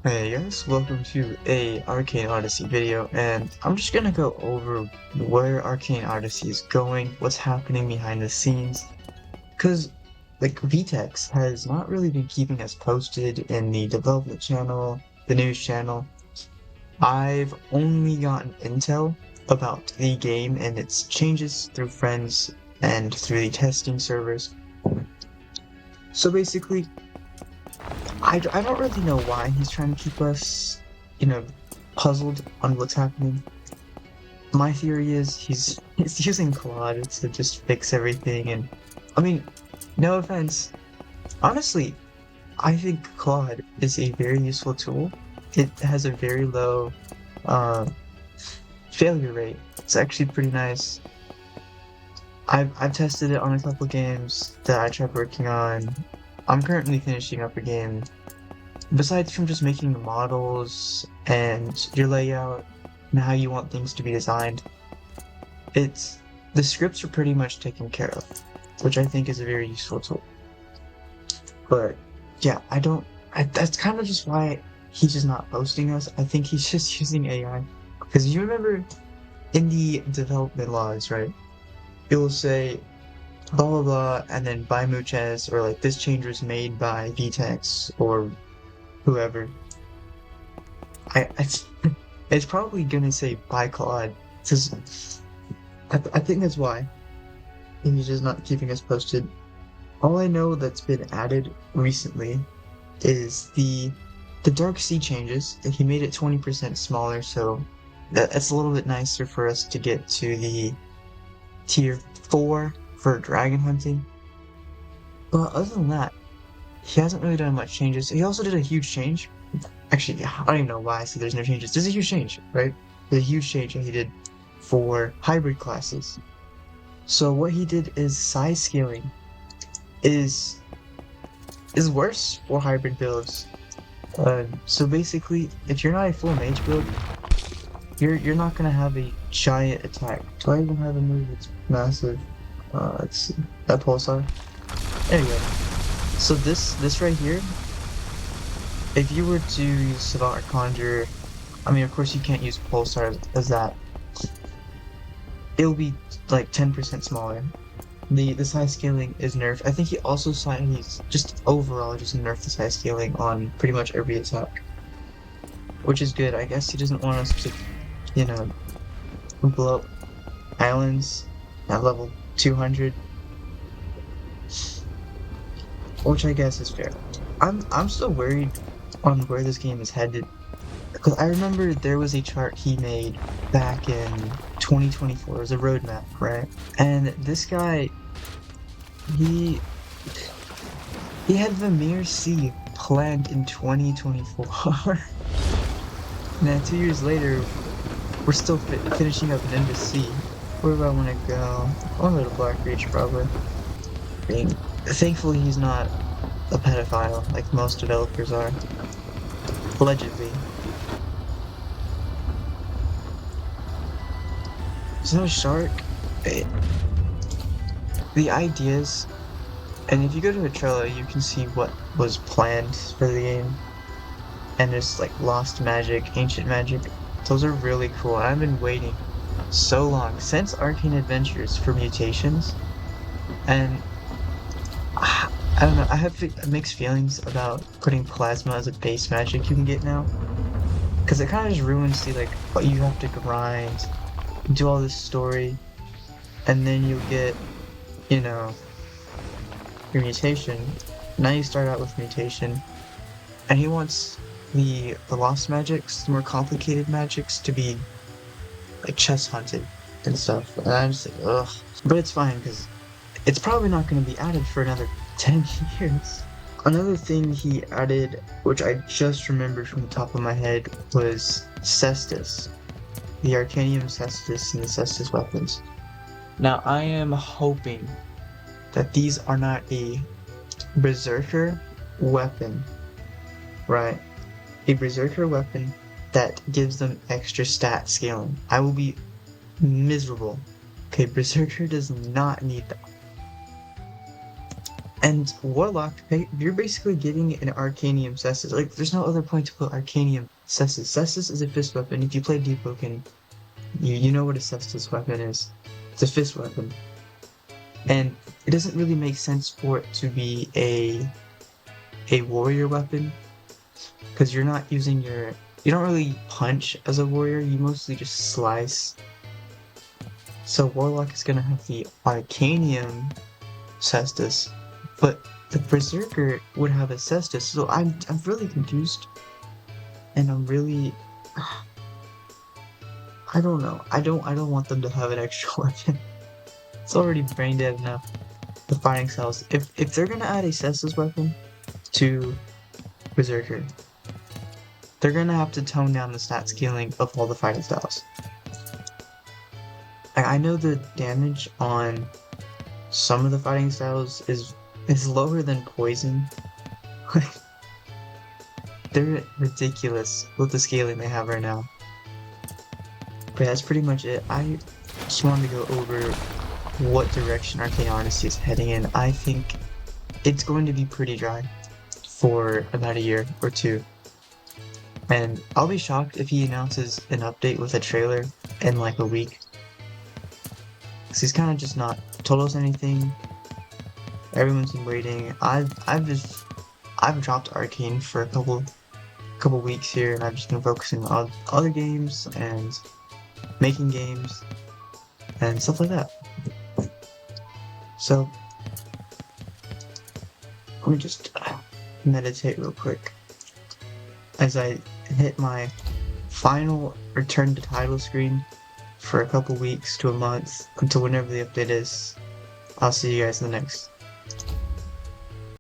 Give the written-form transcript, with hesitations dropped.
Hey guys, welcome to a Arcane Odyssey video, and I'm just gonna go over where Arcane Odyssey is going, what's happening behind the scenes, because like Vetex has not really been keeping us posted in the development channel, the news channel. I've only gotten intel about the game and its changes through friends and through the testing servers. So basically, I don't really know why he's trying to keep us, you know, puzzled on what's happening. My theory is he's using Claude to just fix everything, and I mean, no offense, honestly, I think Claude is a very useful tool. It has a very low uh, failure rate. It's actually pretty nice. I've tested it on a couple games that I tried working on. I'm currently finishing up a game. Besides from just making the models and your layout and how you want things to be designed, it's the scripts are pretty much taken care of, which I think is a very useful tool. But yeah, that's kind of just why he's just not posting us. I think he's just using AI. Because you remember in the development logs, right? It will say blah blah blah and then by Muches, or like this change was made by Vtex or whoever. I it's probably gonna say by Claude. Because I think that's why. And he's just not keeping us posted. All I know that's been added recently is the Dark Sea changes. He made it 20% smaller, so that's a little bit nicer for us to get to the tier 4 for dragon hunting. But other than that, he hasn't really done much changes. He also did a huge change. Actually, I don't even know why I said there's no changes. There's a huge change, right? There's a huge change that he did for hybrid classes. So what he did is size scaling is worse for hybrid builds. So basically, if you're not a full mage build, you're not gonna have a giant attack. Do I even have a move that's massive? Let's see. That pulsar. There you go. So this right here, if you were to use Savant or Conjure, I mean, of course you can't use pulsar as that. It'll be like 10% smaller. The size scaling is nerfed. I think he's just overall just nerfed the size scaling on pretty much every attack, which is good. I guess he doesn't want us to, you know, blow up islands at level 200, which I guess is fair. I'm still worried on where this game is headed, because I remember there was a chart he made back in 2024. It was a roadmap, right? And this guy, he had Vamir Sea planned in 2024. Now 2 years later, we're still finishing up an embassy. Where do I want to go? I want to go to Black Reach, probably. I mean, thankfully he's not a pedophile like most developers are. Allegedly. Is that a shark? The ideas, and if you go to the Trello, you can see what was planned for the game. And there's like lost magic, ancient magic. Those are really cool. I've been waiting so long since Arcane Adventures for mutations, and I don't know. I have mixed feelings about putting plasma as a base magic you can get now, because it kind of just ruins what you have to grind, do all this story, and then you get, you know, your mutation. Now you start out with mutation, and he wants the lost magics, the more complicated magics, to be like chest hunted and stuff. And I'm just like, ugh. But it's fine, because it's probably not going to be added for another 10 years. Another thing he added, which I just remembered from the top of my head, was Cestus. The Arcanium Cestus and the Cestus weapons. Now I am hoping that these are not a berserker weapon, right? A berserker weapon that gives them extra stat scaling. I will be miserable. Okay, berserker does not need that. And Warlock, you're basically getting an Arcanium Cestus. Like, there's no other point to put Arcanium Cestus. Cestus is a fist weapon. If you play Deep Broken, you know what a Cestus weapon is. It's a fist weapon. And it doesn't really make sense for it to be a warrior weapon, because you're not using you don't really punch as a warrior, you mostly just slice. So Warlock is gonna have the Arcanium Cestus, but the Berserker would have a Cestus, so I'm really confused. And I'm really I don't know. I don't want them to have an extra weapon. It's already brain dead enough. The fighting styles. If they're gonna add a Cestus weapon to Berserker, they're gonna have to tone down the stat scaling of all the fighting styles. I know the damage on some of the fighting styles is lower than poison. They're ridiculous with the scaling they have right now. But that's pretty much it. I just wanted to go over what direction Arcane Odyssey is heading in. I think it's going to be pretty dry for about a year or two. And I'll be shocked if he announces an update with a trailer in like a week. Because he's kind of just not told us anything. Everyone's been waiting. I've dropped Arcane for a couple weeks here, and I've just been focusing on other games and making games and stuff like that. So let me just meditate real quick as I hit my final return to title screen for a couple weeks to a month until whenever the update is. I'll see you guys in the next